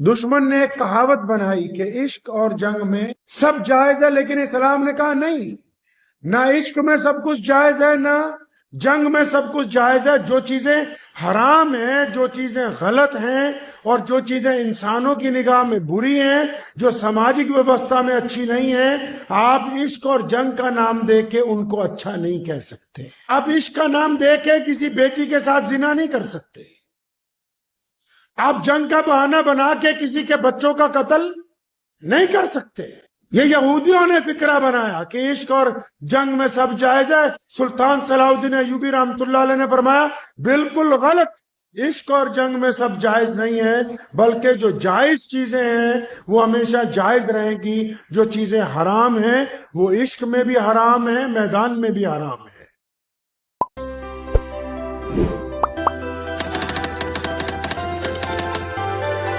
دشمن نے ایک کہاوت بنائی کہ عشق اور جنگ میں سب جائز ہے، لیکن اسلام نے کہا نہیں، نہ عشق میں سب کچھ جائز ہے، نہ جنگ میں سب کچھ جائز ہے۔ جو چیزیں حرام ہیں، جو چیزیں غلط ہیں، اور جو چیزیں انسانوں کی نگاہ میں بری ہیں، جو سماجک ویوستھا میں اچھی نہیں ہیں، آپ عشق اور جنگ کا نام دے کے ان کو اچھا نہیں کہہ سکتے۔ آپ عشق کا نام دے کے کسی بیٹی کے ساتھ زنا نہیں کر سکتے۔ آپ جنگ کا بہانہ بنا کے کسی کے بچوں کا قتل نہیں کر سکتے۔ یہ یہودیوں نے فکرہ بنایا کہ عشق اور جنگ میں سب جائز ہے۔ سلطان صلاح الدین ایوبی رحمۃ اللہ علیہ نے فرمایا بالکل غلط، عشق اور جنگ میں سب جائز نہیں ہے، بلکہ جو جائز چیزیں ہیں وہ ہمیشہ جائز رہیں گی، جو چیزیں حرام ہیں وہ عشق میں بھی حرام ہیں، میدان میں بھی حرام ہے۔